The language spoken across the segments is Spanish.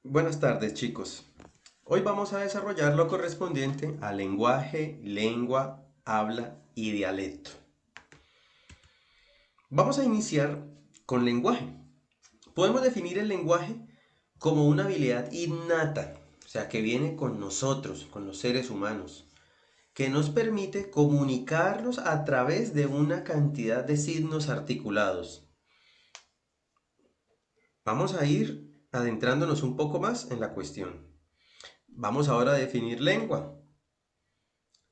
Buenas tardes, chicos. Hoy vamos a desarrollar lo correspondiente a lenguaje, lengua, habla y dialecto. Vamos a iniciar con lenguaje. Podemos definir el lenguaje como una habilidad innata, o sea, que viene con nosotros, con los seres humanos, que nos permite comunicarnos a través de una cantidad de signos articulados. Vamos a ir adentrándonos un poco más en la cuestión. Vamos ahora a definir lengua.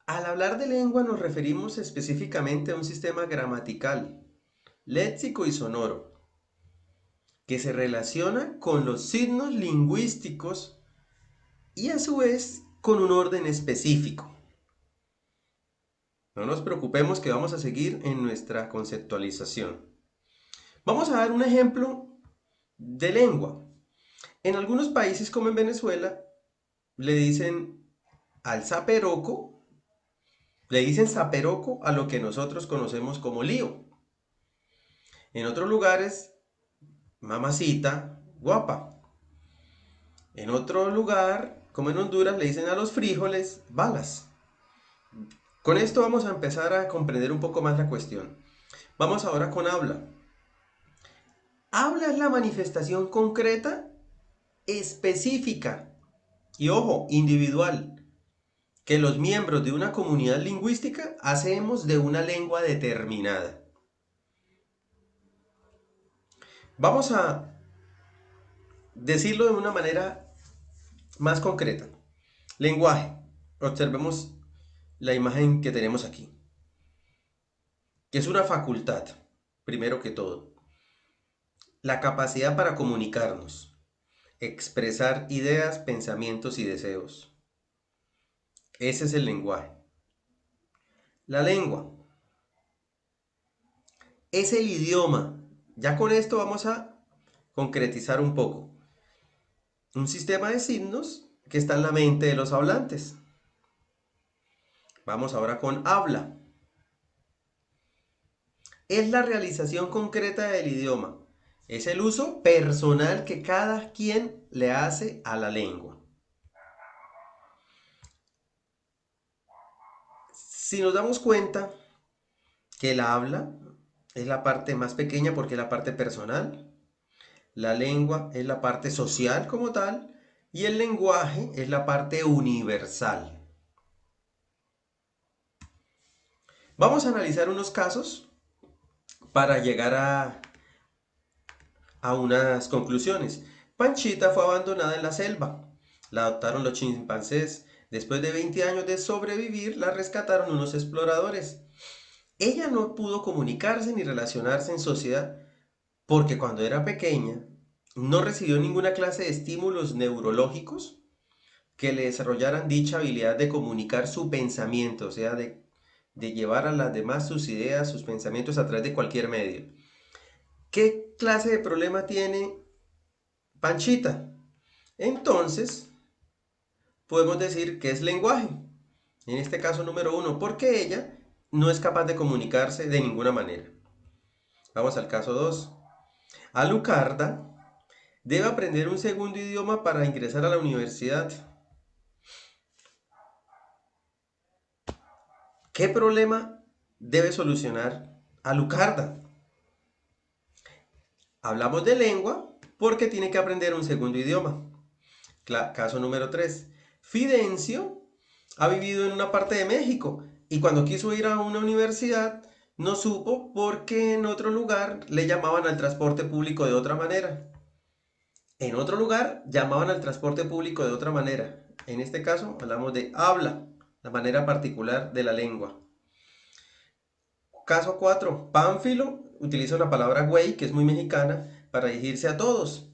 Al hablar de lengua nos referimos específicamente a un sistema gramatical, léxico y sonoro, que se relaciona con los signos lingüísticos y a su vez con un orden específico. No nos preocupemos que vamos a seguir en nuestra conceptualización. Vamos a dar un ejemplo de lengua. En algunos países como en Venezuela le dicen al zaperoco, le dicen zaperoco a lo que nosotros conocemos como lío. En otros lugares mamacita, guapa. En otro lugar, como en Honduras, le dicen a los frijoles balas. Con esto vamos a empezar a comprender un poco más la cuestión. Vamos ahora con habla. Habla es la manifestación concreta, específica y, ojo, individual, que los miembros de una comunidad lingüística hacemos de una lengua determinada. Vamos a decirlo de una manera más concreta. Lenguaje. Observemos la imagen que tenemos aquí, que es una facultad, primero que todo. La capacidad para comunicarnos, expresar ideas, pensamientos y deseos. Ese es el lenguaje. La lengua es el idioma. Ya con esto vamos a concretizar un poco. Un sistema de signos que está en la mente de los hablantes. Vamos ahora con habla. Es la realización concreta del idioma. Es el uso personal que cada quien le hace a la lengua. Si nos damos cuenta que el habla es la parte más pequeña porque es la parte personal, la lengua es la parte social como tal y el lenguaje es la parte universal. Vamos a analizar unos casos para llegar a unas conclusiones. Panchita fue abandonada en la selva. La adoptaron los chimpancés. Después de 20 años de sobrevivir, la rescataron unos exploradores. Ella no pudo comunicarse ni relacionarse en sociedad porque cuando era pequeña no recibió ninguna clase de estímulos neurológicos que le desarrollaran dicha habilidad de comunicar su pensamiento, o sea, de llevar a las demás sus ideas, sus pensamientos a través de cualquier medio. ¿Qué clase de problema tiene Panchita? Entonces, podemos decir que es lenguaje. En este caso número uno, porque ella no es capaz de comunicarse de ninguna manera. Vamos al caso 2. Alucarda debe aprender un segundo idioma para ingresar a la universidad. ¿Qué problema debe solucionar Alucarda? Hablamos de lengua porque tiene que aprender un segundo idioma. Caso número 3. Fidencio ha vivido en una parte de México y cuando quiso ir a una universidad no supo porque en otro lugar le llamaban al transporte público de otra manera. En otro lugar llamaban al transporte público de otra manera. En este caso hablamos de habla, la manera particular de la lengua. Caso 4. Pánfilo utiliza una palabra güey, que es muy mexicana, para dirigirse a todos.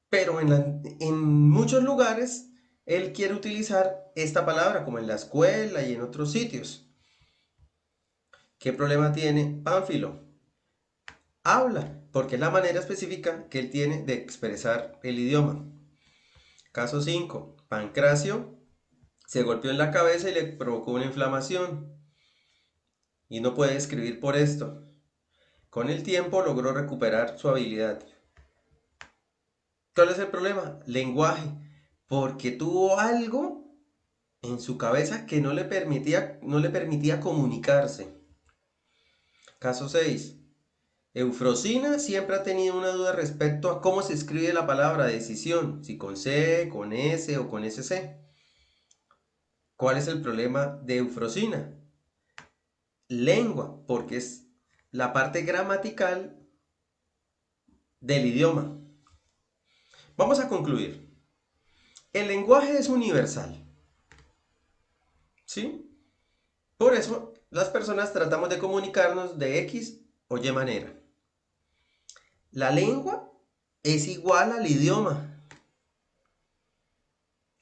Pero en muchos lugares él quiere utilizar esta palabra, como en la escuela y en otros sitios. ¿Qué problema tiene Pánfilo? Habla, porque es la manera específica que él tiene de expresar el idioma. Caso 5. Pancracio se golpeó en la cabeza y le provocó una inflamación y no puede escribir por esto. Con el tiempo logró recuperar su habilidad. ¿Cuál es el problema? Lenguaje. Porque tuvo algo en su cabeza que no le permitía comunicarse. Caso 6. Eufrosina siempre ha tenido una duda respecto a cómo se escribe la palabra decisión, si con C, con S o con SC. ¿Cuál es el problema de Eufrosina? Lengua, porque es la parte gramatical del idioma. Vamos a concluir. El lenguaje es universal, ¿sí? Por eso las personas tratamos de comunicarnos de X o Y manera. La lengua es igual al idioma.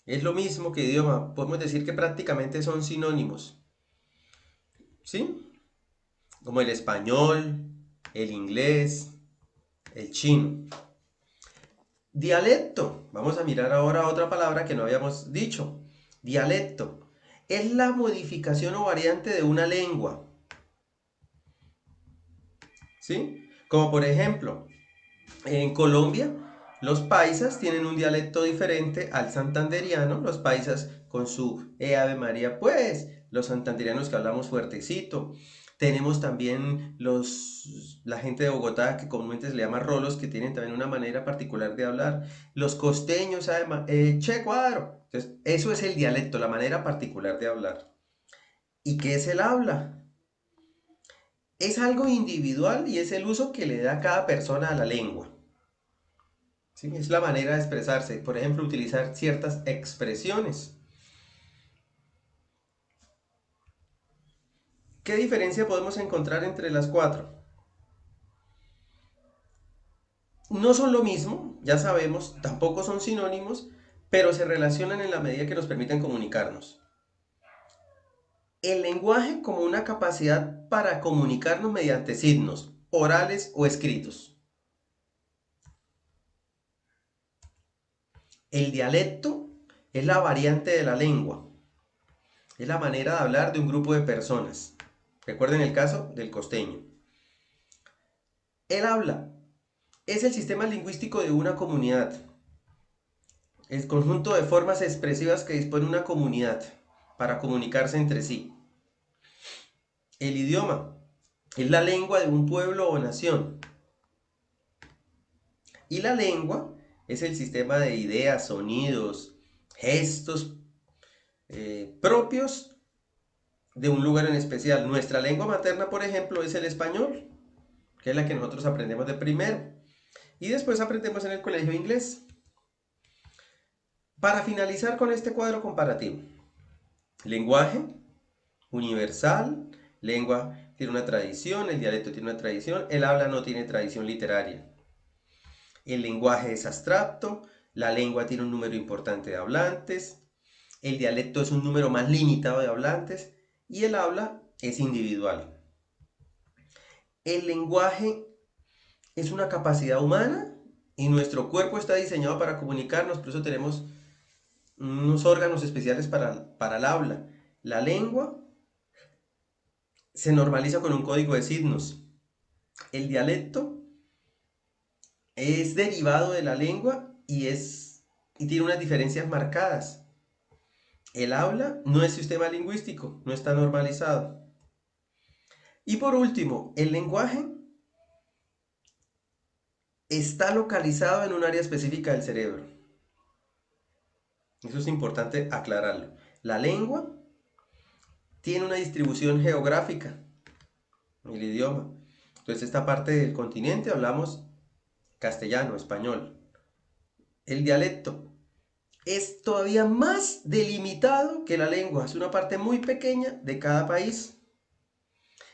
Es lo mismo que idioma. Podemos decir que prácticamente son sinónimos, ¿sí? Como el español, el inglés, el chino. Dialecto. Vamos a mirar ahora otra palabra que no habíamos dicho. Dialecto. Es la modificación o variante de una lengua, ¿sí? Como por ejemplo, en Colombia, los paisas tienen un dialecto diferente al santanderiano. Los paisas con su Ave María, pues, los santanderianos que hablamos fuertecito. Tenemos también la gente de Bogotá, que comúnmente se le llama rolos, que tienen también una manera particular de hablar. Los costeños, además, che cuadro. Entonces, eso es el dialecto, la manera particular de hablar. ¿Y qué es el habla? Es algo individual y es el uso que le da cada persona a la lengua. ¿Sí? Es la manera de expresarse. Por ejemplo, utilizar ciertas expresiones. ¿Qué diferencia podemos encontrar entre las cuatro? No son lo mismo, ya sabemos, tampoco son sinónimos, pero se relacionan en la medida que nos permiten comunicarnos. El lenguaje como una capacidad para comunicarnos mediante signos, orales o escritos. El dialecto es la variante de la lengua, es la manera de hablar de un grupo de personas. Recuerden el caso del costeño. El habla es el sistema lingüístico de una comunidad, el conjunto de formas expresivas que dispone una comunidad para comunicarse entre sí. El idioma es la lengua de un pueblo o nación. Y la lengua es el sistema de ideas, sonidos, gestos propios de un lugar en especial. Nuestra lengua materna, por ejemplo, es el español, que es la que nosotros aprendemos de primero. Y después aprendemos en el colegio inglés. Para finalizar con este cuadro comparativo. Lenguaje universal, lengua tiene una tradición, el dialecto tiene una tradición, el habla no tiene tradición literaria. El lenguaje es abstracto, la lengua tiene un número importante de hablantes, el dialecto es un número más limitado de hablantes y el habla es individual. El lenguaje es una capacidad humana y nuestro cuerpo está diseñado para comunicarnos, por eso tenemos unos órganos especiales para el habla. La lengua se normaliza con un código de signos. El dialecto es derivado de la lengua y tiene unas diferencias marcadas. El habla no es sistema lingüístico, no está normalizado. Y por último, el lenguaje está localizado en un área específica del cerebro. Eso es importante aclararlo. La lengua tiene una distribución geográfica, el idioma. Entonces, esta parte del continente hablamos castellano, español. El dialecto es todavía más delimitado que la lengua, es una parte muy pequeña de cada país.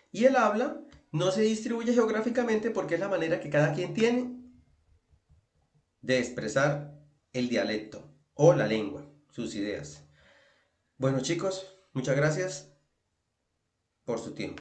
Y el habla no se distribuye geográficamente porque es la manera que cada quien tiene de expresar el dialecto o la lengua, sus ideas. Bueno chicos, muchas gracias por su tiempo.